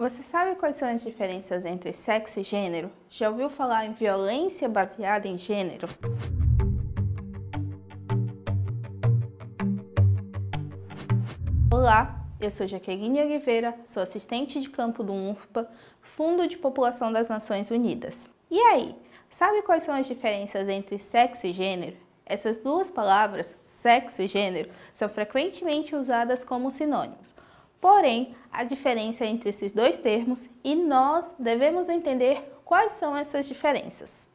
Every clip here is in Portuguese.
Você sabe quais são as diferenças entre sexo e gênero? Já ouviu falar em violência baseada em gênero? Olá, eu sou Jaqueline Oliveira, sou assistente de campo do UNFPA, Fundo de População das Nações Unidas. E aí, sabe quais são as diferenças entre sexo e gênero? Essas duas palavras, sexo e gênero, são frequentemente usadas como sinônimos. Porém, há diferença entre esses dois termos e nós devemos entender quais são essas diferenças.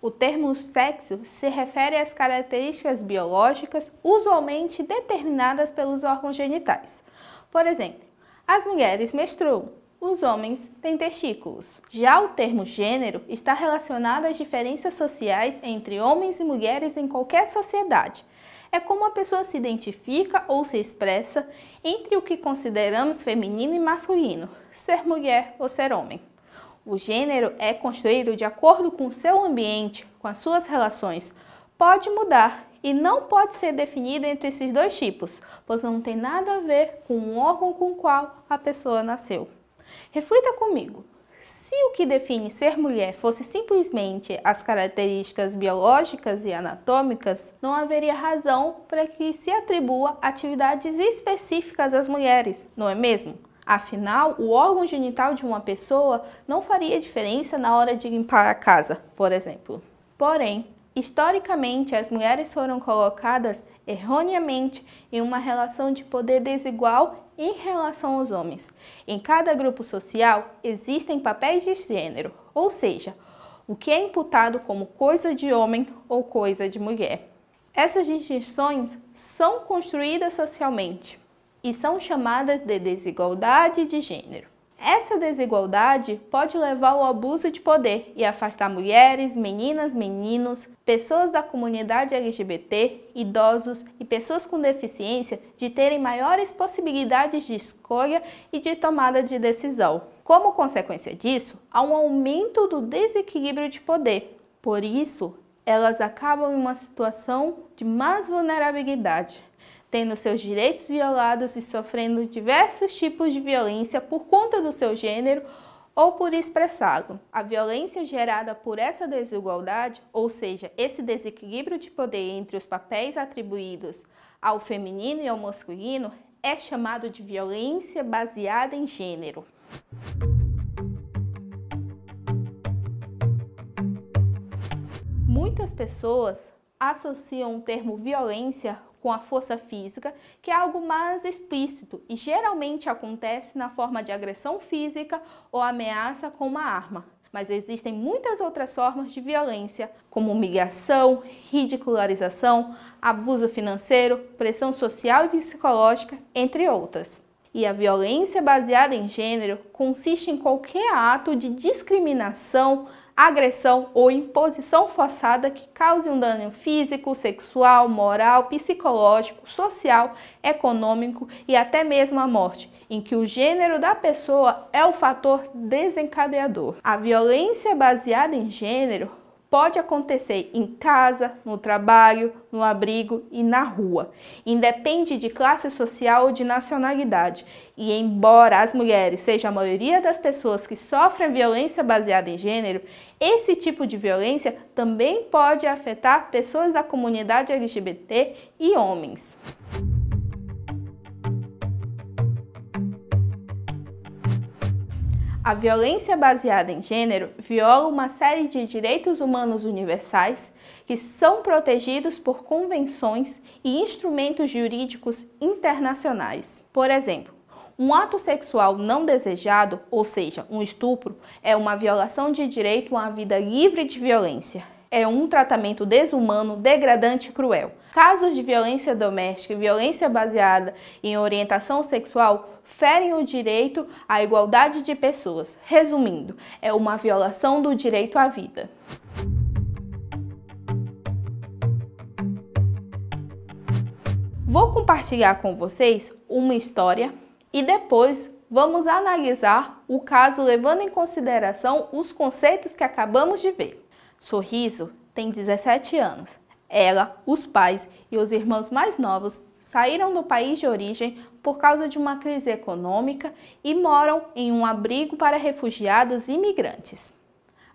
O termo sexo se refere às características biológicas usualmente determinadas pelos órgãos genitais. Por exemplo, as mulheres menstruam, os homens têm testículos. Já o termo gênero está relacionado às diferenças sociais entre homens e mulheres em qualquer sociedade. É como a pessoa se identifica ou se expressa entre o que consideramos feminino e masculino, ser mulher ou ser homem. O gênero é construído de acordo com o seu ambiente, com as suas relações. Pode mudar e não pode ser definido entre esses dois tipos, pois não tem nada a ver com o órgão com o qual a pessoa nasceu. Reflita comigo. Se o que define ser mulher fosse simplesmente as características biológicas e anatômicas, não haveria razão para que se atribua atividades específicas às mulheres, não é mesmo? Afinal, o órgão genital de uma pessoa não faria diferença na hora de limpar a casa, por exemplo. Porém, historicamente, as mulheres foram colocadas erroneamente em uma relação de poder desigual em relação aos homens. Em cada grupo social existem papéis de gênero, ou seja, o que é imputado como coisa de homem ou coisa de mulher. Essas distinções são construídas socialmente e são chamadas de desigualdade de gênero. Essa desigualdade pode levar ao abuso de poder e afastar mulheres, meninas, meninos, pessoas da comunidade LGBT, idosos e pessoas com deficiência de terem maiores possibilidades de escolha e de tomada de decisão. Como consequência disso, há um aumento do desequilíbrio de poder. Por isso, elas acabam em uma situação de mais vulnerabilidade, tendo seus direitos violados e sofrendo diversos tipos de violência por conta do seu gênero ou por expressá-lo. A violência gerada por essa desigualdade, ou seja, esse desequilíbrio de poder entre os papéis atribuídos ao feminino e ao masculino, é chamado de violência baseada em gênero. Muitas pessoas associam o termo violência com a força física, que é algo mais explícito e geralmente acontece na forma de agressão física ou ameaça com uma arma. Mas existem muitas outras formas de violência, como humilhação, ridicularização, abuso financeiro, pressão social e psicológica, entre outras. E a violência baseada em gênero consiste em qualquer ato de discriminação, agressão ou imposição forçada que cause um dano físico, sexual, moral, psicológico, social, econômico e até mesmo a morte, em que o gênero da pessoa é o fator desencadeador. A violência baseada em gênero pode acontecer em casa, no trabalho, no abrigo e na rua. Independe de classe social ou de nacionalidade. E embora as mulheres sejam a maioria das pessoas que sofrem violência baseada em gênero, esse tipo de violência também pode afetar pessoas da comunidade LGBT e homens. A violência baseada em gênero viola uma série de direitos humanos universais que são protegidos por convenções e instrumentos jurídicos internacionais. Por exemplo, um ato sexual não desejado, ou seja, um estupro, é uma violação de direito a uma vida livre de violência. É um tratamento desumano, degradante e cruel. Casos de violência doméstica e violência baseada em orientação sexual ferem o direito à igualdade de pessoas. Resumindo, é uma violação do direito à vida. Vou compartilhar com vocês uma história e depois vamos analisar o caso levando em consideração os conceitos que acabamos de ver. Sorriso tem 17 anos. Ela, os pais e os irmãos mais novos saíram do país de origem por causa de uma crise econômica e moram em um abrigo para refugiados e imigrantes.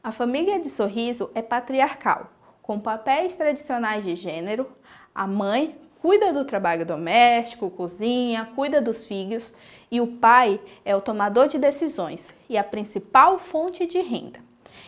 A família de Sorriso é patriarcal, com papéis tradicionais de gênero. A mãe cuida do trabalho doméstico, cozinha, cuida dos filhos, e o pai é o tomador de decisões e a principal fonte de renda.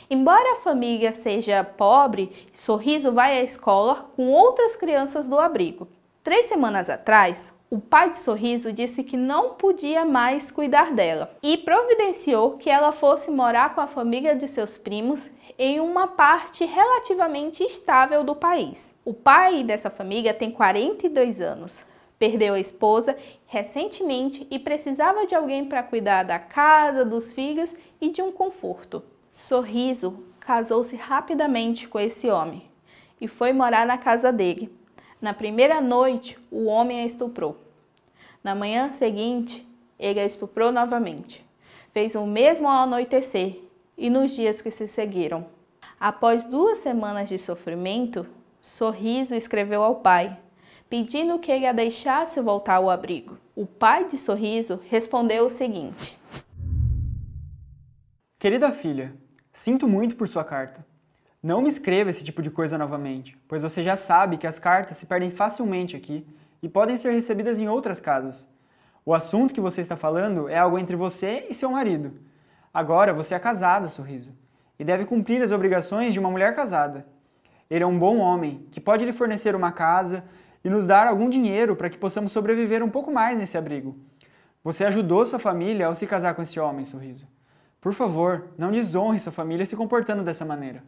Embora a família seja pobre, Sorriso vai à escola com outras crianças do abrigo. 3 semanas atrás, o pai de Sorriso disse que não podia mais cuidar dela e providenciou que ela fosse morar com a família de seus primos em uma parte relativamente estável do país. O pai dessa família tem 42 anos, perdeu a esposa recentemente e precisava de alguém para cuidar da casa, dos filhos e de um conforto. Sorriso casou-se rapidamente com esse homem e foi morar na casa dele. Na primeira noite, o homem a estuprou. Na manhã seguinte, ele a estuprou novamente. Fez o mesmo ao anoitecer e nos dias que se seguiram. Após 2 semanas de sofrimento, Sorriso escreveu ao pai, pedindo que ele a deixasse voltar ao abrigo. O pai de Sorriso respondeu o seguinte: Querida filha, sinto muito por sua carta. Não me escreva esse tipo de coisa novamente, pois você já sabe que as cartas se perdem facilmente aqui e podem ser recebidas em outras casas. O assunto que você está falando é algo entre você e seu marido. Agora você é casada, Sorriso, e deve cumprir as obrigações de uma mulher casada. Ele é um bom homem, que pode lhe fornecer uma casa e nos dar algum dinheiro para que possamos sobreviver um pouco mais nesse abrigo. Você ajudou sua família ao se casar com esse homem, Sorriso. Por favor, não desonre sua família se comportando dessa maneira.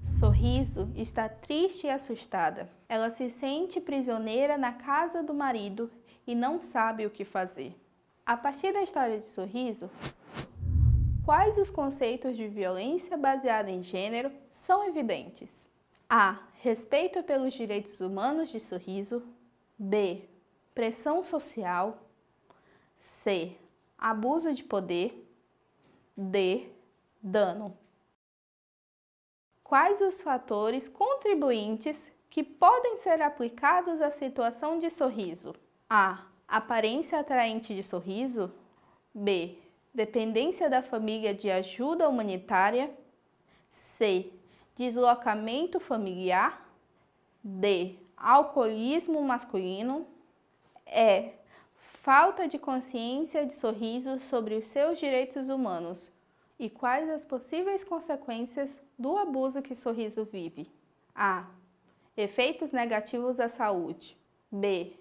Sorriso está triste e assustada. Ela se sente prisioneira na casa do marido e não sabe o que fazer. A partir da história de Sorriso, quais os conceitos de violência baseada em gênero são evidentes? A. Respeito pelos direitos humanos de Sorriso. B. Pressão social. C. Abuso de poder. D. Dano. Quais os fatores contribuintes que podem ser aplicados à situação de Sorriso? A. Aparência atraente de Sorriso. B. Dependência da família de ajuda humanitária. C. Deslocamento familiar. D. Alcoolismo masculino. E. Falta de consciência de Sorriso sobre os seus direitos humanos. E quais as possíveis consequências do abuso que Sorriso vive? A. Efeitos negativos à saúde. B.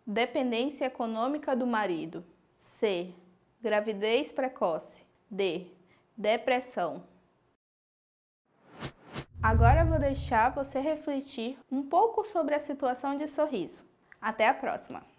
Dependência econômica do marido. C. Gravidez precoce. D. Depressão. Agora vou deixar você refletir um pouco sobre a situação de Sorriso. Até a próxima!